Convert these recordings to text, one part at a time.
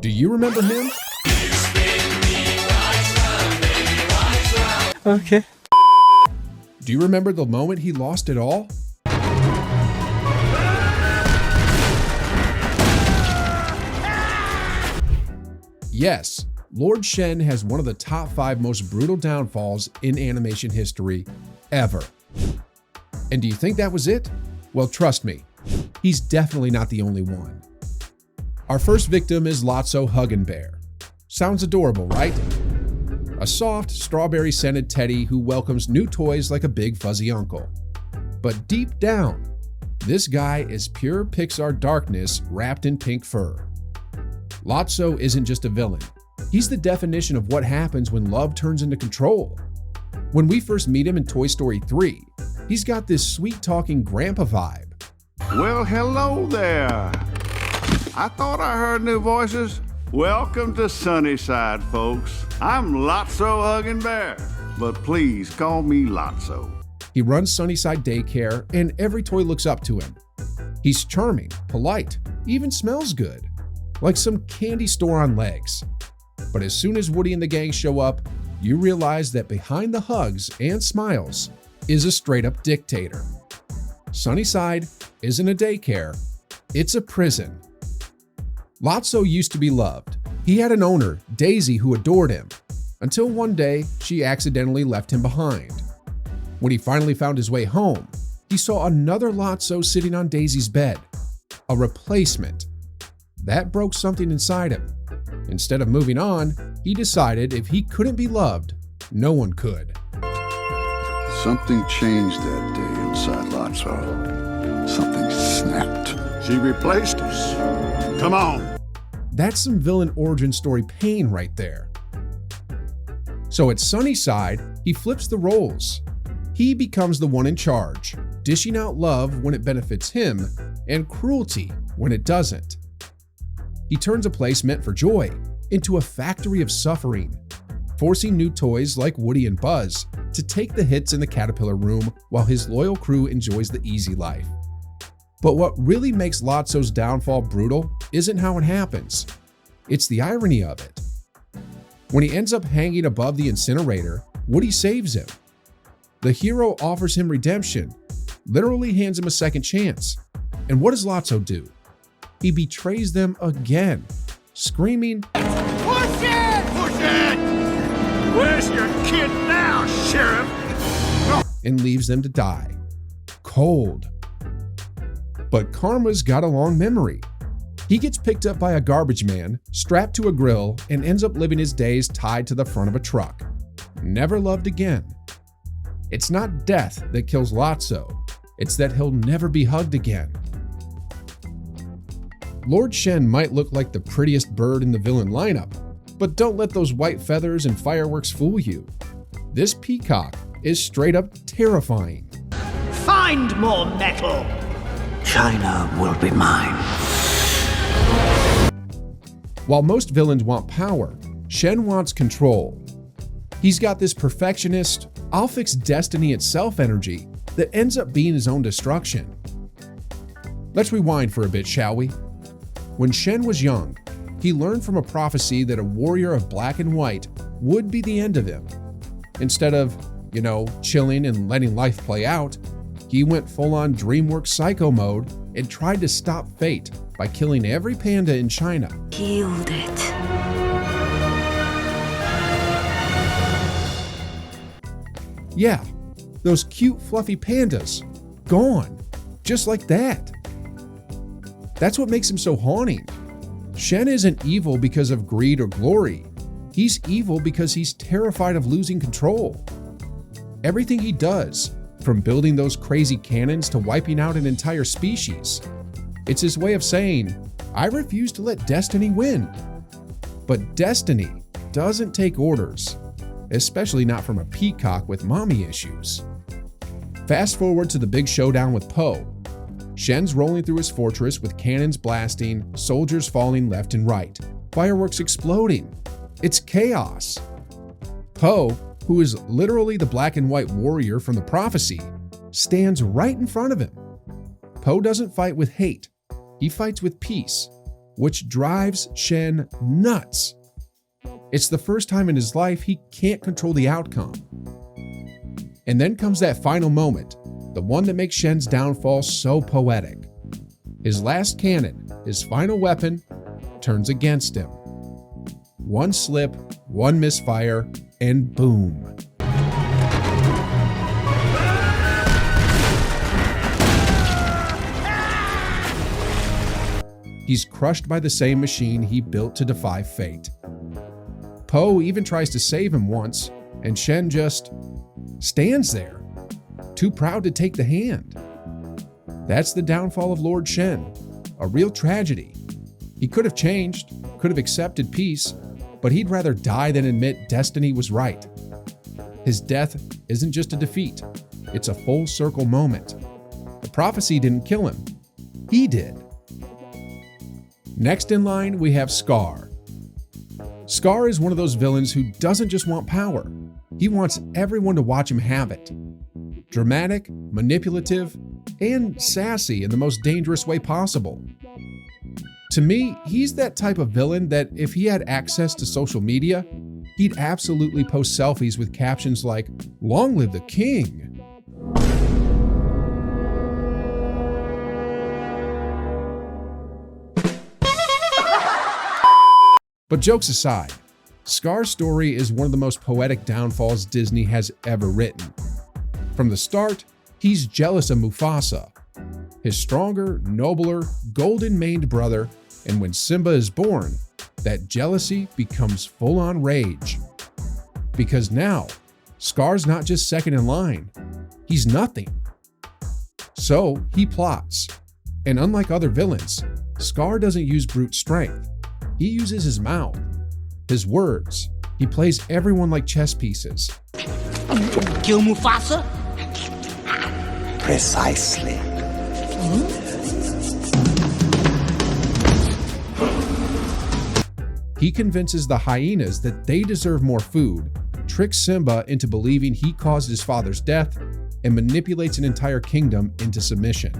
Do you remember him? Okay. Do you remember the moment he lost it all? Yes, Lord Shen has one of the top 5 most brutal downfalls in animation history ever. And do you think that was it? Well, trust me, he's definitely not the only one. Our first victim is Lotso Bear. Sounds adorable, right? A soft, strawberry-scented teddy who welcomes new toys like a big fuzzy uncle. But deep down, this guy is pure Pixar darkness wrapped in pink fur. Lotso isn't just a villain. He's the definition of what happens when love turns into control. When we first meet him in Toy Story 3, he's got this sweet-talking grandpa vibe. Well, hello there. I thought I heard new voices. Welcome to Sunnyside, folks. I'm Lotso Bear, but please call me Lotso. He runs Sunnyside Daycare, and every toy looks up to him. He's charming, polite, even smells good, like some candy store on legs. But as soon as Woody and the gang show up, you realize that behind the hugs and smiles is a straight-up dictator. Sunnyside isn't a daycare, it's a prison. Lotso used to be loved. He had an owner, Daisy, who adored him, until one day she accidentally left him behind. When he finally found his way home, he saw another Lotso sitting on Daisy's bed, a replacement. That broke something inside him. Instead of moving on, he decided if he couldn't be loved, no one could. Something changed that day inside Lotso. Something snapped. She replaced us. Come on. That's some villain origin story pain right there. So at Sunnyside, he flips the roles. He becomes the one in charge, dishing out love when it benefits him and cruelty when it doesn't. He turns a place meant for joy into a factory of suffering, forcing new toys like Woody and Buzz to take the hits in the caterpillar room while his loyal crew enjoys the easy life. But what really makes Lotso's downfall brutal isn't how it happens. It's the irony of it. When he ends up hanging above the incinerator, Woody saves him. The hero offers him redemption, literally hands him a second chance. And what does Lotso do? He betrays them again, screaming, Push it! Push it! Where's your kid now, Sheriff? and leaves them to die. Cold. But Karma's got a long memory. He gets picked up by a garbage man, strapped to a grill, and ends up living his days tied to the front of a truck. Never loved again. It's not death that kills Lotso, it's that he'll never be hugged again. Lord Shen might look like the prettiest bird in the villain lineup, but don't let those white feathers and fireworks fool you. This peacock is straight up terrifying. Find more metal! China will be mine. While most villains want power, Shen wants control. He's got this perfectionist, I'll fix destiny itself energy that ends up being his own destruction. Let's rewind for a bit, shall we? When Shen was young, he learned from a prophecy that a warrior of black and white would be the end of him. Instead of, chilling and letting life play out, he went full-on DreamWorks psycho mode and tried to stop fate by killing every panda in China. Killed it. Yeah, those cute fluffy pandas, gone, just like that. That's what makes him so haunting. Shen isn't evil because of greed or glory. He's evil because he's terrified of losing control. Everything he does, from building those crazy cannons to wiping out an entire species, it's his way of saying, I refuse to let destiny win. But destiny doesn't take orders, especially not from a peacock with mommy issues. Fast forward to the big showdown with Po. Shen's rolling through his fortress with cannons blasting, soldiers falling left and right, fireworks exploding. It's chaos. Po, who is literally the black and white warrior from the prophecy, stands right in front of him. Po doesn't fight with hate. He fights with peace, which drives Shen nuts. It's the first time in his life he can't control the outcome. And then comes that final moment, the one that makes Shen's downfall so poetic. His last cannon, his final weapon, turns against him. One slip, one misfire, and boom. He's crushed by the same machine he built to defy fate. Po even tries to save him once, and Shen just stands there, too proud to take the hand. That's the downfall of Lord Shen, a real tragedy. He could have changed, could have accepted peace, but he'd rather die than admit destiny was right. His death isn't just a defeat, it's a full circle moment. The prophecy didn't kill him, he did. Next in line, we have Scar. Scar is one of those villains who doesn't just want power. He wants everyone to watch him have it. Dramatic, manipulative, and sassy in the most dangerous way possible. To me, he's that type of villain that if he had access to social media, he'd absolutely post selfies with captions like, "Long live the king." But jokes aside, Scar's story is one of the most poetic downfalls Disney has ever written. From the start, he's jealous of Mufasa, his stronger, nobler, golden-maned brother, and when Simba is born, that jealousy becomes full-on rage. Because now, Scar's not just second in line, he's nothing. So he plots, and unlike other villains, Scar doesn't use brute strength. He uses his mouth, his words. He plays everyone like chess pieces. Kill Mufasa? Precisely. He convinces the hyenas that they deserve more food, tricks Simba into believing he caused his father's death, and manipulates an entire kingdom into submission.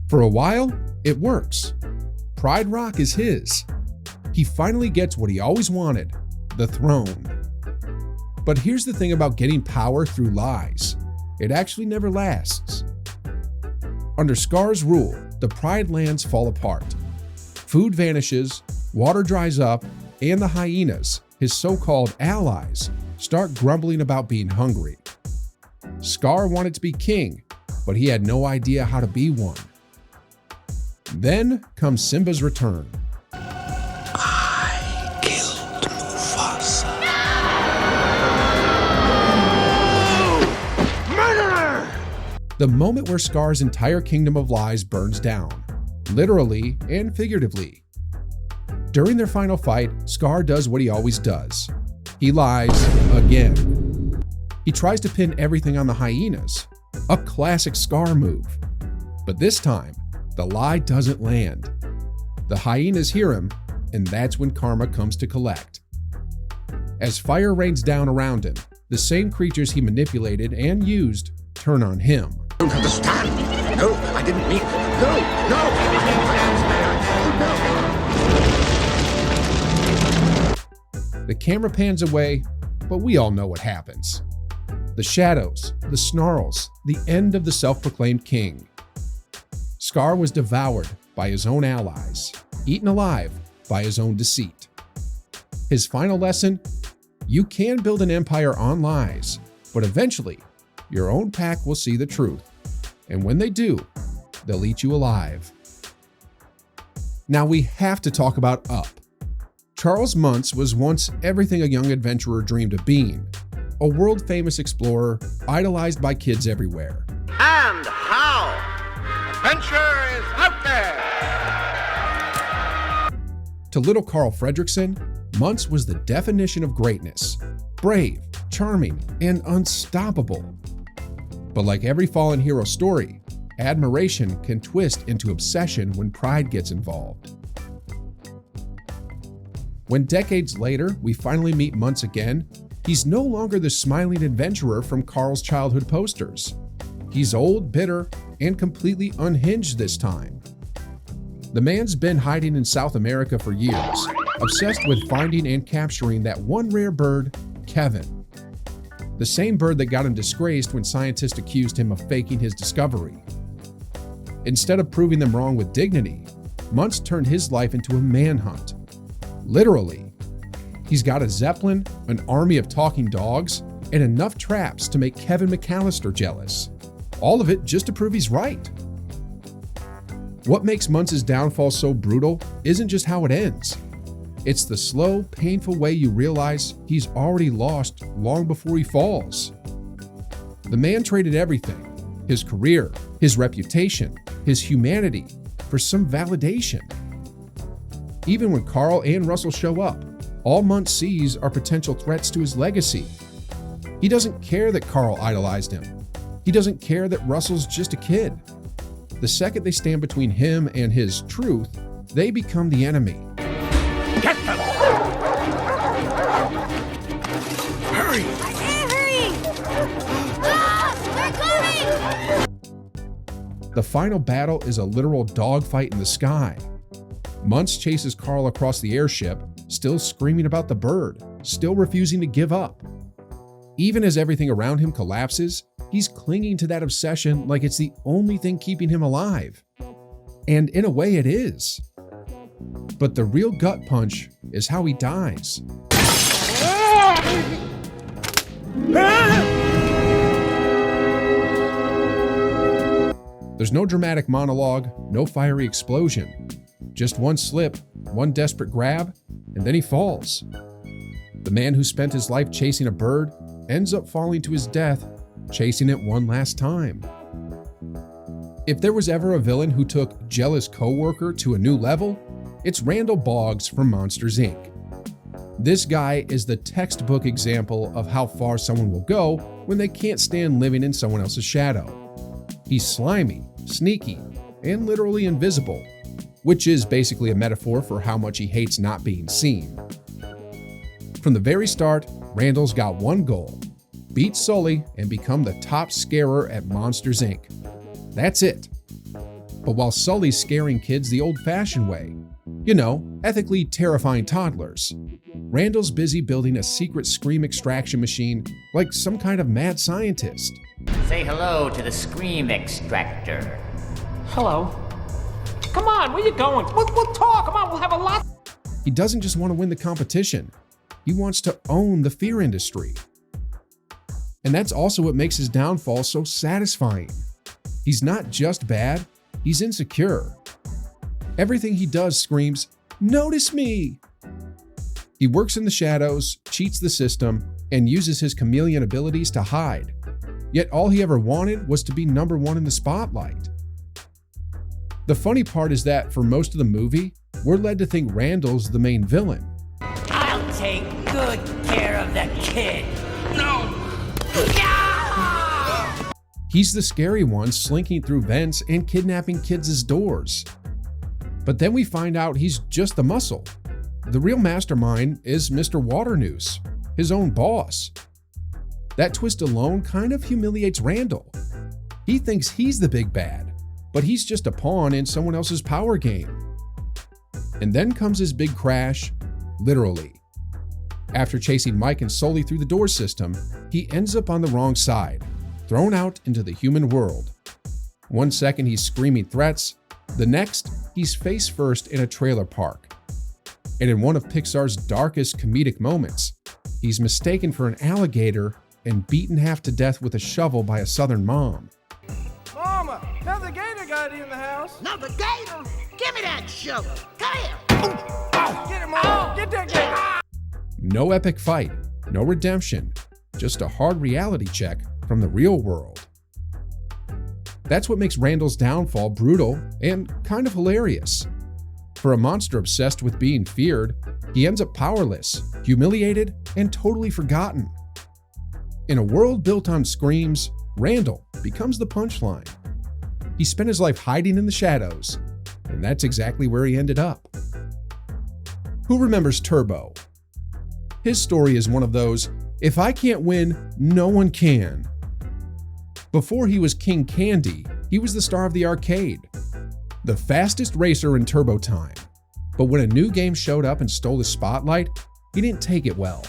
For a while, it works. Pride Rock is his. He finally gets what he always wanted, the throne. But here's the thing about getting power through lies. It actually never lasts. Under Scar's rule, the Pride lands fall apart. Food vanishes, water dries up, and the hyenas, his so-called allies, start grumbling about being hungry. Scar wanted to be king, but he had no idea how to be one. Then comes Simba's return. I killed Mufasa. Murderer! The moment where Scar's entire kingdom of lies burns down, literally and figuratively. During their final fight, Scar does what he always does. He lies again. He tries to pin everything on the hyenas, a classic Scar move. But this time, the lie doesn't land. The hyenas hear him, and that's when karma comes to collect. As fire rains down around him, the same creatures he manipulated and used turn on him. Don't understand. No, I didn't mean. No. The camera pans away, but we all know what happens. The shadows, the snarls, the end of the self-proclaimed king. Scar was devoured by his own allies, eaten alive by his own deceit. His final lesson: you can build an empire on lies, but eventually, your own pack will see the truth. And when they do, they'll eat you alive. Now we have to talk about Up. Charles Muntz was once everything a young adventurer dreamed of being, a world-famous explorer idolized by kids everywhere. And how? Adventure is out there! To little Carl Fredrickson, Muntz was the definition of greatness, brave, charming, and unstoppable. But like every fallen hero story, admiration can twist into obsession when pride gets involved. When decades later we finally meet Muntz again, he's no longer the smiling adventurer from Carl's childhood posters. He's old, bitter, and completely unhinged this time. The man's been hiding in South America for years, obsessed with finding and capturing that one rare bird, Kevin. The same bird that got him disgraced when scientists accused him of faking his discovery. Instead of proving them wrong with dignity, Muntz turned his life into a manhunt. Literally. He's got a Zeppelin, an army of talking dogs, and enough traps to make Kevin McAllister jealous. All of it just to prove he's right. What makes Muntz's downfall so brutal isn't just how it ends. It's the slow, painful way you realize he's already lost long before he falls. The man traded everything, his career, his reputation, his humanity, for some validation. Even when Carl and Russell show up, all Muntz sees are potential threats to his legacy. He doesn't care that Carl idolized him. He doesn't care that Russell's just a kid. The second they stand between him and his truth, they become the enemy. Get them! Hurry! I can't hurry! Ah, they're coming! The final battle is a literal dogfight in the sky. Muntz chases Carl across the airship, still screaming about the bird, still refusing to give up. Even as everything around him collapses, he's clinging to that obsession like it's the only thing keeping him alive. And in a way it is. But the real gut punch is how he dies. There's no dramatic monologue, no fiery explosion. Just one slip, one desperate grab, and then he falls. The man who spent his life chasing a bird ends up falling to his death, chasing it one last time. If there was ever a villain who took jealous coworker to a new level, it's Randall Boggs from Monsters, Inc. This guy is the textbook example of how far someone will go when they can't stand living in someone else's shadow. He's slimy, sneaky, and literally invisible, which is basically a metaphor for how much he hates not being seen. From the very start, Randall's got one goal: beat Sully and become the top scarer at Monsters, Inc. That's it. But while Sully's scaring kids the old-fashioned way, ethically terrifying toddlers, Randall's busy building a secret scream extraction machine like some kind of mad scientist. Say hello to the scream extractor. Hello. Come on, where you going? We'll talk. Come on, we'll have a lot. He doesn't just want to win the competition. He wants to own the fear industry. And that's also what makes his downfall so satisfying. He's not just bad, he's insecure. Everything he does screams, "Notice me!" He works in the shadows, cheats the system, and uses his chameleon abilities to hide. Yet all he ever wanted was to be number one in the spotlight. The funny part is that for most of the movie, we're led to think Randall's the main villain. I'll take good care of the kid. No! He's the scary one slinking through vents and kidnapping kids' doors. But then we find out he's just the muscle. The real mastermind is Mr. Waternoose, his own boss. That twist alone kind of humiliates Randall. He thinks he's the big bad, but he's just a pawn in someone else's power game. And then comes his big crash, literally. After chasing Mike and Sully through the door system, he ends up on the wrong side, thrown out into the human world. One second he's screaming threats, the next he's face first in a trailer park. And in one of Pixar's darkest comedic moments, he's mistaken for an alligator and beaten half to death with a shovel by a southern mom. Mama, another gator got in the house. Another gator? Give me that shovel. Come here. Get him, Mama. Get that gator. No epic fight, no redemption, just a hard reality check from the real world. That's what makes Randall's downfall brutal and kind of hilarious. For a monster obsessed with being feared, he ends up powerless, humiliated, and totally forgotten. In a world built on screams, Randall becomes the punchline. He spent his life hiding in the shadows, and that's exactly where he ended up. Who remembers Turbo? His story is one of those, if I can't win, no one can. Before he was King Candy, he was the star of the arcade. The fastest racer in turbo time. But when a new game showed up and stole the spotlight, he didn't take it well.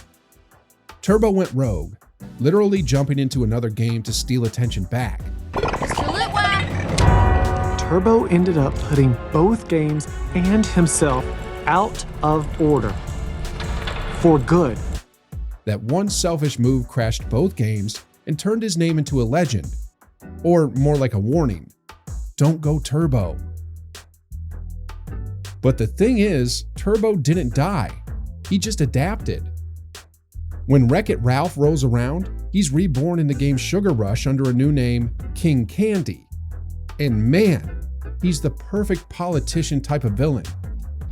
Turbo went rogue, literally jumping into another game to steal attention back. Turbo ended up putting both games and himself out of order. For good. That one selfish move crashed both games and turned his name into a legend. Or more like a warning. Don't go Turbo. But the thing is, Turbo didn't die. He just adapted. When Wreck-It Ralph rolls around, he's reborn in the game Sugar Rush under a new name, King Candy. And man, he's the perfect politician type of villain.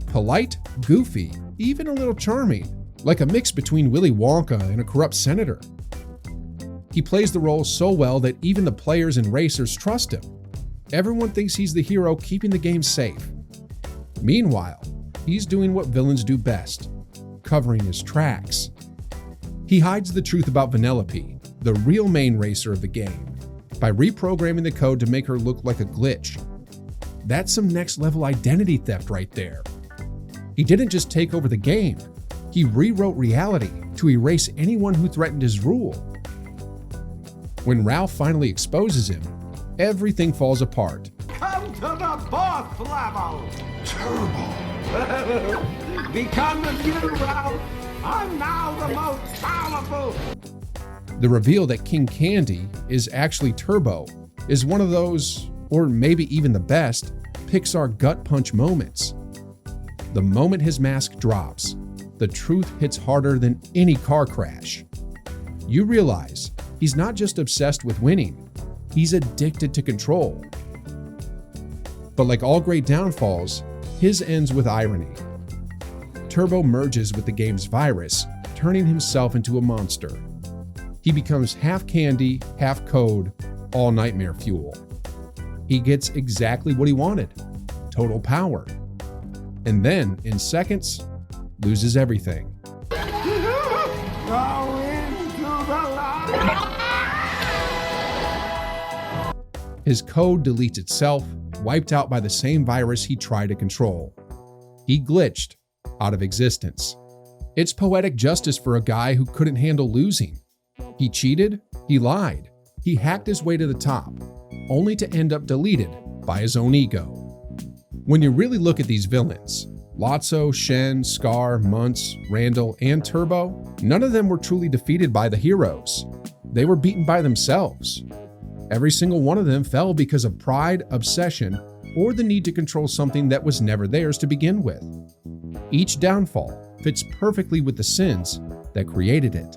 Polite, goofy, even a little charming, like a mix between Willy Wonka and a corrupt senator. He plays the role so well that even the players and racers trust him. Everyone thinks he's the hero keeping the game safe. Meanwhile, he's doing what villains do best, covering his tracks. He hides the truth about Vanellope, the real main racer of the game, by reprogramming the code to make her look like a glitch. That's some next level identity theft right there. He didn't just take over the game, he rewrote reality to erase anyone who threatened his rule. When Ralph finally exposes him, everything falls apart. Come to the fourth level! Turbo. Because of you, Ralph, I'm now the most powerful! The reveal that King Candy is actually Turbo is one of those, or maybe even the best, Pixar gut punch moments. The moment his mask drops, the truth hits harder than any car crash. You realize he's not just obsessed with winning, he's addicted to control. But like all great downfalls, his ends with irony. Turbo merges with the game's virus, turning himself into a monster. He becomes half candy, half code, all nightmare fuel. He gets exactly what he wanted, total power. And then, in seconds, loses everything. Go into the light! His code deletes itself, wiped out by the same virus he tried to control. He glitched out of existence. It's poetic justice for a guy who couldn't handle losing. He cheated, he lied, he hacked his way to the top, only to end up deleted by his own ego. When you really look at these villains, Lotso, Shen, Scar, Muntz, Randall, and Turbo, none of them were truly defeated by the heroes. They were beaten by themselves. Every single one of them fell because of pride, obsession, or the need to control something that was never theirs to begin with. Each downfall fits perfectly with the sins that created it.